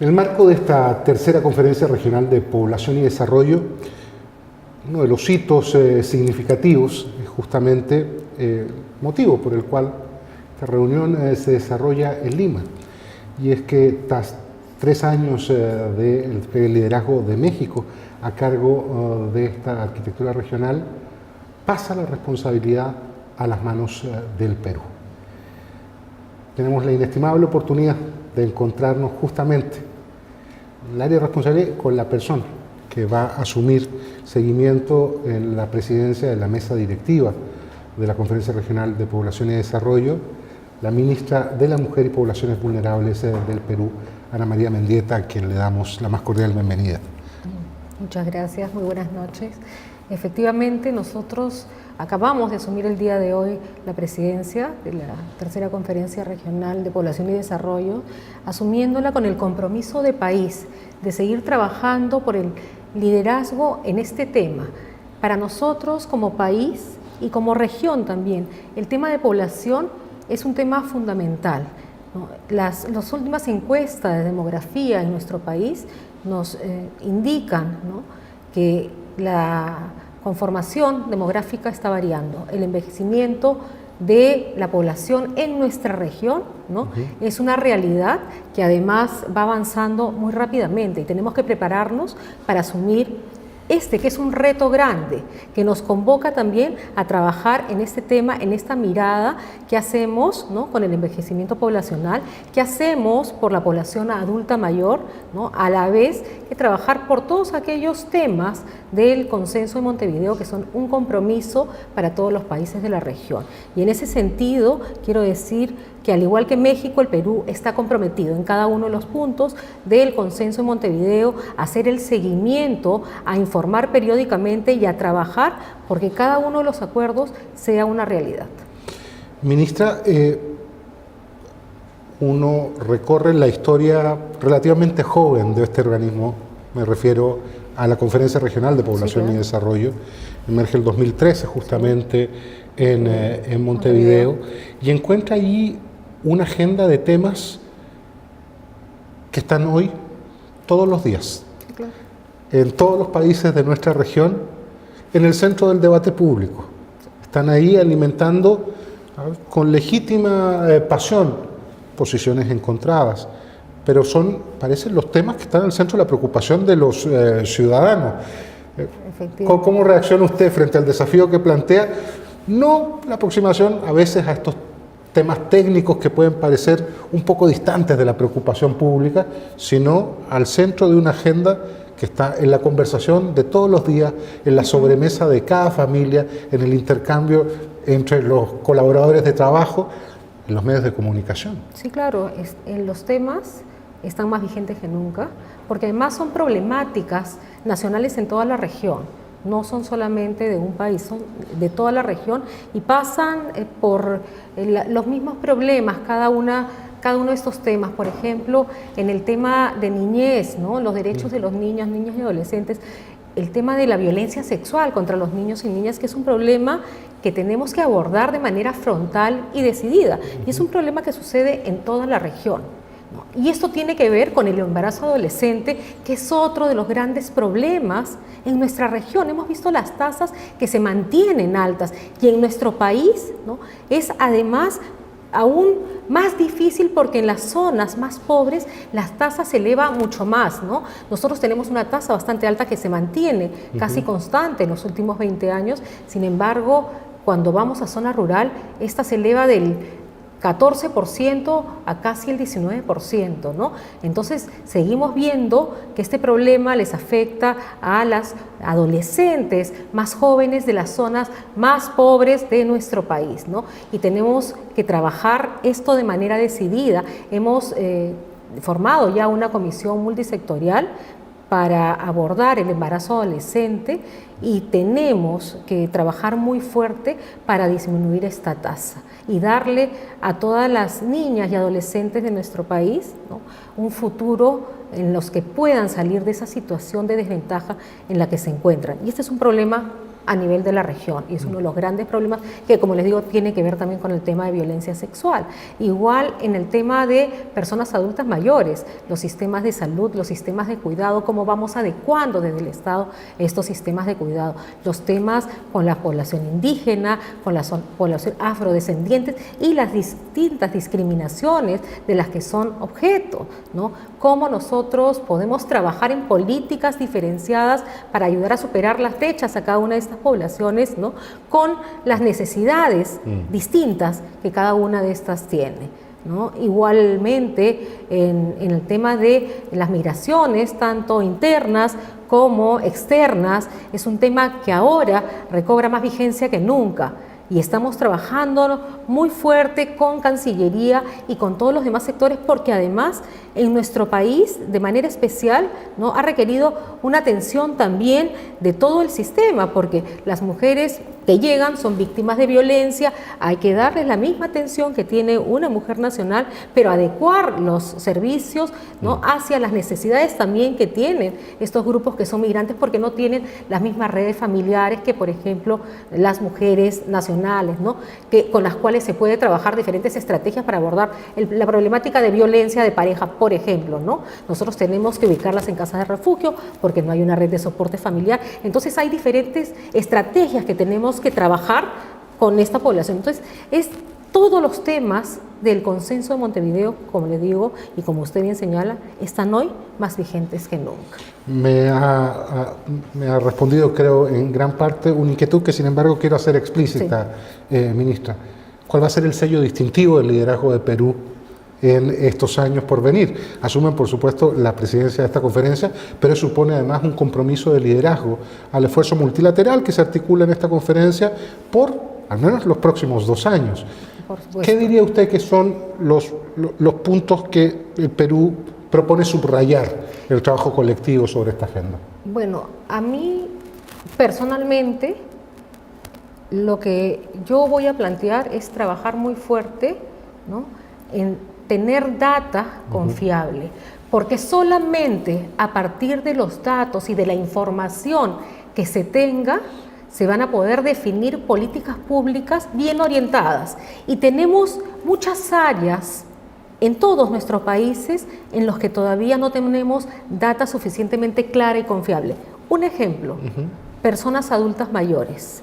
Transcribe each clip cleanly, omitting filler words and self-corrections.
En el marco de esta tercera Conferencia Regional de Población y Desarrollo, uno de los hitos significativos es justamente motivo por el cual esta reunión se desarrolla en Lima. Y es que tras 3 años del liderazgo de México a cargo de esta arquitectura regional, pasa la responsabilidad a las manos del Perú. Tenemos la inestimable oportunidad de encontrarnos justamente en el área de responsabilidad con la persona que va a asumir seguimiento en la presidencia de la mesa directiva de la Conferencia Regional de Población y Desarrollo, la ministra de la Mujer y Poblaciones Vulnerables del Perú, Ana María Mendieta, a quien le damos la más cordial bienvenida. Muchas gracias, muy buenas noches. Efectivamente, nosotros acabamos de asumir el día de hoy la presidencia de la tercera Conferencia Regional de Población y Desarrollo, asumiéndola con el compromiso de país de seguir trabajando por el liderazgo en este tema. Para nosotros como país y como región también, el tema de población es un tema fundamental, ¿no? Las últimas encuestas de demografía en nuestro país nos indican, ¿no?, que la conformación demográfica está variando. El envejecimiento de la población en nuestra región, ¿no?, es una realidad que además va avanzando muy rápidamente y tenemos que prepararnos para asumir que es un reto grande, que nos convoca también a trabajar en este tema, en esta mirada que hacemos, ¿no?, con el envejecimiento poblacional, que hacemos por la población adulta mayor, ¿no?, a la vez que trabajar por todos aquellos temas del Consenso de Montevideo que son un compromiso para todos los países de la región. Y en ese sentido quiero decir que al igual que México, el Perú está comprometido en cada uno de los puntos del Consenso de Montevideo a hacer el seguimiento, a informar periódicamente y a trabajar porque cada uno de los acuerdos sea una realidad. Ministra, uno recorre la historia relativamente joven de este organismo, me refiero a la Conferencia Regional de Población y Desarrollo, emerge el 2013 justamente en Montevideo, y encuentra allí una agenda de temas que están hoy todos los días, en todos los países de nuestra región, en el centro del debate público. Están ahí alimentando con legítima pasión posiciones encontradas, pero parecen los temas que están en el centro de la preocupación de los ciudadanos. ¿Cómo reacciona usted frente al desafío que plantea? No la aproximación a veces a estos temas técnicos que pueden parecer un poco distantes de la preocupación pública, sino al centro de una agenda que está en la conversación de todos los días, en la sobremesa de cada familia, en el intercambio entre los colaboradores de trabajo, en los medios de comunicación. Sí, claro, los temas están más vigentes que nunca, porque además son problemáticas nacionales en toda la región. No son solamente de un país, son de toda la región y pasan por los mismos problemas, cada uno de estos temas. Por ejemplo, en el tema de niñez, ¿no?, los derechos de los niños y adolescentes, el tema de la violencia sexual contra los niños y niñas, que es un problema que tenemos que abordar de manera frontal y decidida, y es un problema que sucede en toda la región. Y esto tiene que ver con el embarazo adolescente, que es otro de los grandes problemas en nuestra región. Hemos visto las tasas que se mantienen altas y en nuestro país, ¿no?, es además aún más difícil porque en las zonas más pobres las tasas se elevan mucho más, ¿no? Nosotros tenemos una tasa bastante alta que se mantiene casi constante en los últimos 20 años, sin embargo, cuando vamos a zona rural, esta se eleva del 14% a casi el 19%, ¿no? Entonces, seguimos viendo que este problema les afecta a las adolescentes más jóvenes de las zonas más pobres de nuestro país, ¿no? Y tenemos que trabajar esto de manera decidida. Hemos formado ya una comisión multisectorial para abordar el embarazo adolescente y tenemos que trabajar muy fuerte para disminuir esta tasa y darle a todas las niñas y adolescentes de nuestro país, ¿no?, un futuro en los que puedan salir de esa situación de desventaja en la que se encuentran. Y este es un problema a nivel de la región. Y es uno de los grandes problemas que, como les digo, tiene que ver también con el tema de violencia sexual. Igual en el tema de personas adultas mayores, los sistemas de salud, los sistemas de cuidado, cómo vamos adecuando desde el Estado estos sistemas de cuidado. Los temas con la población indígena, con la población afrodescendientes y las distintas discriminaciones de las que son objeto, ¿no? Cómo nosotros podemos trabajar en políticas diferenciadas para ayudar a superar las brechas a cada una de estas poblaciones, ¿no? Con las necesidades distintas que cada una de estas tiene, ¿no? Igualmente, en el tema de las migraciones, tanto internas como externas, es un tema que ahora recobra más vigencia que nunca. Y estamos trabajando muy fuerte con Cancillería y con todos los demás sectores, porque además en nuestro país, de manera especial, ¿no?, ha requerido una atención también de todo el sistema, porque las mujeres que llegan son víctimas de violencia, hay que darles la misma atención que tiene una mujer nacional, pero adecuar los servicios, ¿no?, hacia las necesidades también que tienen estos grupos que son migrantes, porque no tienen las mismas redes familiares que, por ejemplo, las mujeres nacionales, ¿no?, con las cuales se puede trabajar diferentes estrategias para abordar la problemática de violencia de pareja, por ejemplo, ¿no? Nosotros tenemos que ubicarlas en casas de refugio porque no hay una red de soporte familiar. Entonces hay diferentes estrategias que tenemos que trabajar con esta población. Entonces, es todos los temas del consenso de Montevideo, como le digo, y como usted bien señala, están hoy más vigentes que nunca. Me ha respondido, creo, en gran parte una inquietud que, sin embargo, quiero hacer explícita, ministra. ¿Cuál va a ser el sello distintivo del liderazgo de Perú en estos años por venir? Asumen, por supuesto, la presidencia de esta conferencia, pero supone además un compromiso de liderazgo al esfuerzo multilateral que se articula en esta conferencia por al menos los próximos 2 años. ¿Qué diría usted que son los puntos que el Perú propone subrayar en el trabajo colectivo sobre esta agenda? Bueno, a mí personalmente lo que yo voy a plantear es trabajar muy fuerte, ¿no?, en tener data confiable, porque solamente a partir de los datos y de la información que se tenga, se van a poder definir políticas públicas bien orientadas. Y tenemos muchas áreas en todos nuestros países en los que todavía no tenemos data suficientemente clara y confiable. Un ejemplo, personas adultas mayores,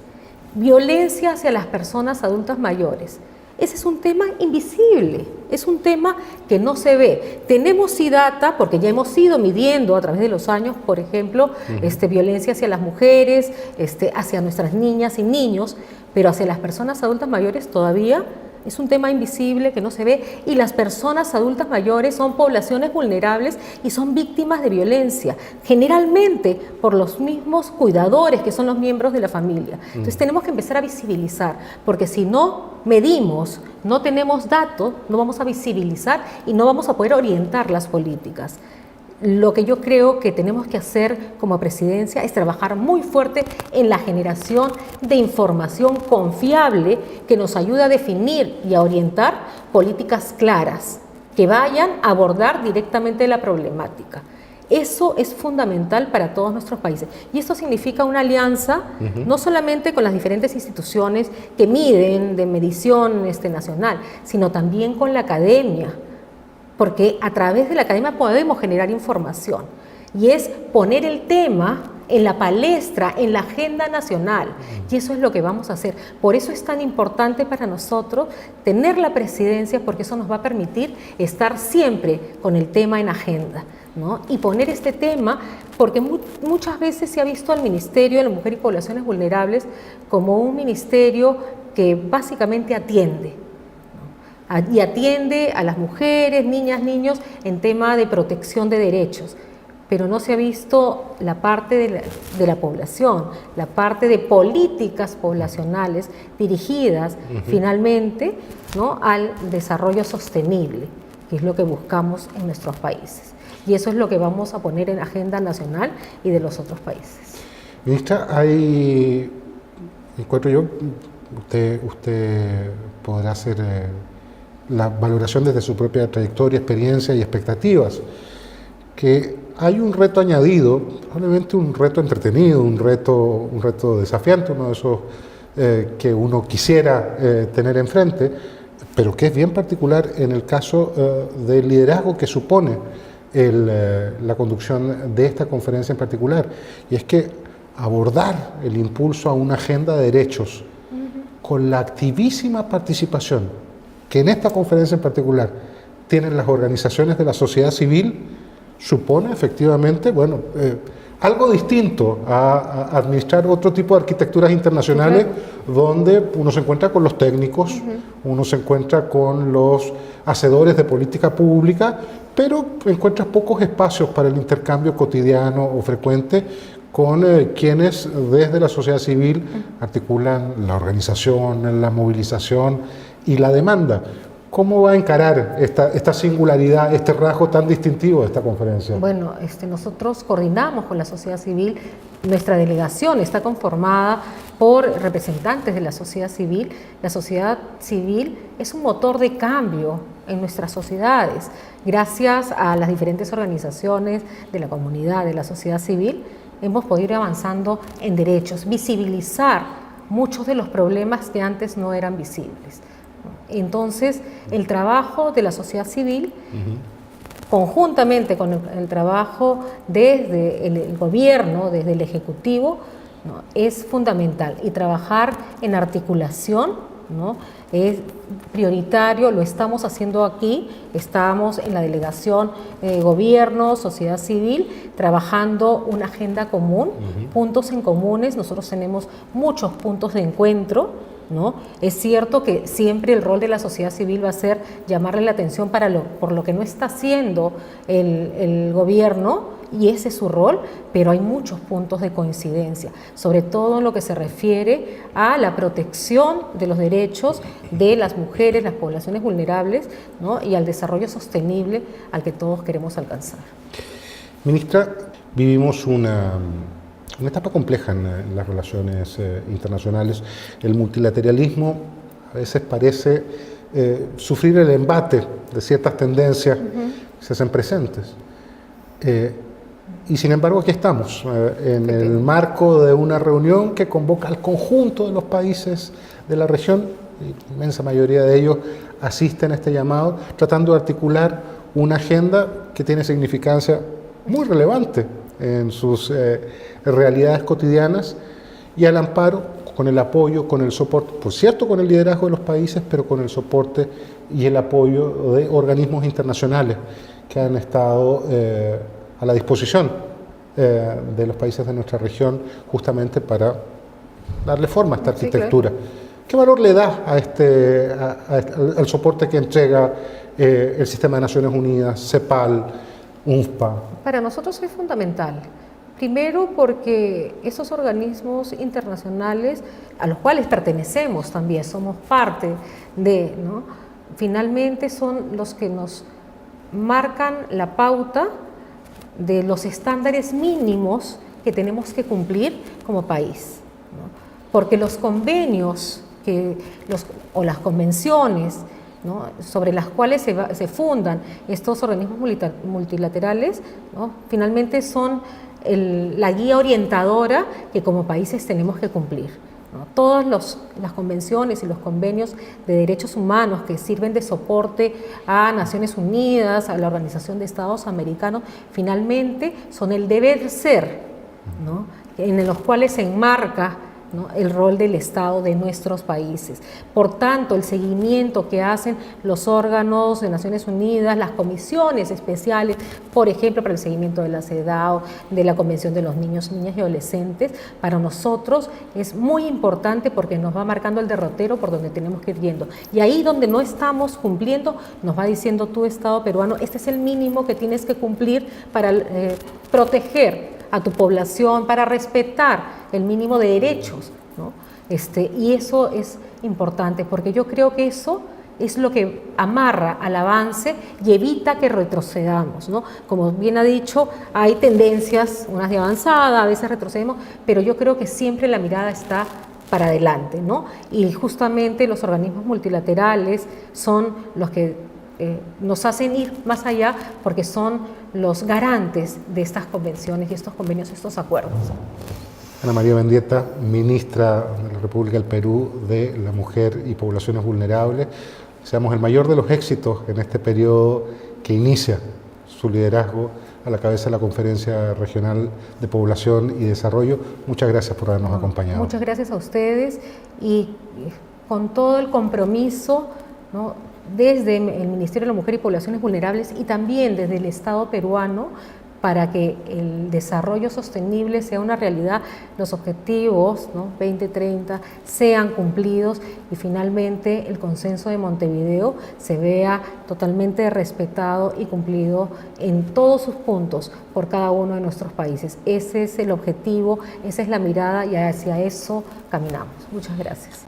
violencia hacia las personas adultas mayores. Ese es un tema invisible, es un tema que no se ve. Tenemos sí data, porque ya hemos ido midiendo a través de los años, por ejemplo, violencia hacia las mujeres, hacia nuestras niñas y niños, pero hacia las personas adultas mayores todavía es un tema invisible que no se ve, y las personas adultas mayores son poblaciones vulnerables y son víctimas de violencia, generalmente por los mismos cuidadores que son los miembros de la familia. Entonces tenemos que empezar a visibilizar, porque si no medimos, no tenemos datos, no vamos a visibilizar y no vamos a poder orientar las políticas. Lo que yo creo que tenemos que hacer como presidencia es trabajar muy fuerte en la generación de información confiable que nos ayude a definir y a orientar políticas claras que vayan a abordar directamente la problemática. Eso es fundamental para todos nuestros países. Y esto significa una alianza no solamente con las diferentes instituciones que miden de medición nacional, sino también con la academia, porque a través de la academia podemos generar información, y es poner el tema en la palestra, en la agenda nacional, y eso es lo que vamos a hacer. Por eso es tan importante para nosotros tener la presidencia, porque eso nos va a permitir estar siempre con el tema en agenda, ¿no? Y poner este tema, porque muchas veces se ha visto al Ministerio de la Mujer y Poblaciones Vulnerables como un ministerio que básicamente atiende a las mujeres, niñas, niños en tema de protección de derechos, pero no se ha visto la parte de la población, la parte de políticas poblacionales dirigidas finalmente, ¿no?, al desarrollo sostenible, que es lo que buscamos en nuestros países. Y eso es lo que vamos a poner en agenda nacional y de los otros países. Ministra, encuentro yo, usted podrá hacer la valoración desde su propia trayectoria, experiencia y expectativas, que hay un reto añadido, probablemente un reto entretenido, un reto desafiante, uno de esos que uno quisiera tener enfrente, pero que es bien particular en el caso del liderazgo que supone la conducción de esta conferencia en particular, y es que abordar el impulso a una agenda de derechos con la activísima participación que en esta conferencia en particular tienen las organizaciones de la sociedad civil, supone efectivamente, bueno, algo distinto a administrar otro tipo de arquitecturas internacionales, donde uno se encuentra con los técnicos, uno se encuentra con los hacedores de política pública, pero encuentras pocos espacios para el intercambio cotidiano o frecuente con quienes desde la sociedad civil articulan la organización, la movilización y la demanda. ¿Cómo va a encarar esta singularidad, este rasgo tan distintivo de esta conferencia? Bueno, nosotros coordinamos con la sociedad civil. Nuestra delegación está conformada por representantes de la sociedad civil. La sociedad civil es un motor de cambio en nuestras sociedades. Gracias a las diferentes organizaciones de la comunidad, de la sociedad civil, hemos podido ir avanzando en derechos, visibilizar muchos de los problemas que antes no eran visibles. Entonces, el trabajo de la sociedad civil, conjuntamente con el trabajo desde el gobierno, desde el Ejecutivo, ¿no?, es fundamental. Y trabajar en articulación, ¿no?, es prioritario, lo estamos haciendo aquí, estamos en la delegación gobierno, sociedad civil, trabajando una agenda común, puntos en comunes. Nosotros tenemos muchos puntos de encuentro, ¿no? Es cierto que siempre el rol de la sociedad civil va a ser llamarle la atención por lo que no está haciendo el gobierno, y ese es su rol, pero hay muchos puntos de coincidencia, sobre todo en lo que se refiere a la protección de los derechos de las mujeres, las poblaciones vulnerables, ¿no?, y al desarrollo sostenible al que todos queremos alcanzar. Ministra, vivimos una etapa compleja en las relaciones internacionales. El multilateralismo a veces parece sufrir el embate de ciertas tendencias que se hacen presentes. Y sin embargo aquí estamos, en el marco de una reunión que convoca al conjunto de los países de la región. La inmensa mayoría de ellos asisten a este llamado, tratando de articular una agenda que tiene significancia muy relevante en sus realidades cotidianas, y al amparo, con el apoyo, con el soporte, por cierto, con el liderazgo de los países, pero con el soporte y el apoyo de organismos internacionales que han estado a la disposición de los países de nuestra región, justamente para darle forma a esta arquitectura. Sí, claro. ¿Qué valor le da al soporte que entrega el Sistema de Naciones Unidas, CEPAL, UNFPA? Para nosotros es fundamental. Primero porque esos organismos internacionales a los cuales pertenecemos también, somos parte de, ¿no?, finalmente son los que nos marcan la pauta de los estándares mínimos que tenemos que cumplir como país, ¿no? Porque los convenios o las convenciones, ¿no?, sobre las cuales se fundan estos organismos multilaterales, ¿no?, finalmente son la guía orientadora que como países tenemos que cumplir, ¿no? Todas las convenciones y los convenios de derechos humanos que sirven de soporte a Naciones Unidas, a la Organización de Estados Americanos, finalmente son el deber ser, ¿no?, en los cuales se enmarca, ¿no?, el rol del Estado de nuestros países. Por tanto, el seguimiento que hacen los órganos de Naciones Unidas, las comisiones especiales, por ejemplo, para el seguimiento de la CEDAW, de la Convención de los Niños, Niñas y Adolescentes, para nosotros es muy importante porque nos va marcando el derrotero por donde tenemos que ir yendo. Y ahí donde no estamos cumpliendo, nos va diciendo tú, Estado peruano, este es el mínimo que tienes que cumplir para proteger a tu población, para respetar el mínimo de derechos, ¿no? Y eso es importante porque yo creo que eso es lo que amarra al avance y evita que retrocedamos, ¿no? Como bien ha dicho, hay tendencias, unas de avanzada, a veces retrocedemos, pero yo creo que siempre la mirada está para adelante, ¿no? Y justamente los organismos multilaterales son los que nos hacen ir más allá porque son los garantes de estas convenciones y estos convenios, estos acuerdos. Ana María Mendieta, ministra de la República del Perú de la Mujer y Poblaciones Vulnerables. Deseamos el mayor de los éxitos en este periodo que inicia su liderazgo a la cabeza de la Conferencia Regional de Población y Desarrollo. Muchas gracias por habernos acompañado. Muchas gracias a ustedes y con todo el compromiso, ¿no?, desde el Ministerio de la Mujer y Poblaciones Vulnerables y también desde el Estado peruano, para que el desarrollo sostenible sea una realidad, los objetivos, ¿no?, 2030 sean cumplidos y finalmente el consenso de Montevideo se vea totalmente respetado y cumplido en todos sus puntos por cada uno de nuestros países. Ese es el objetivo, esa es la mirada y hacia eso caminamos. Muchas gracias.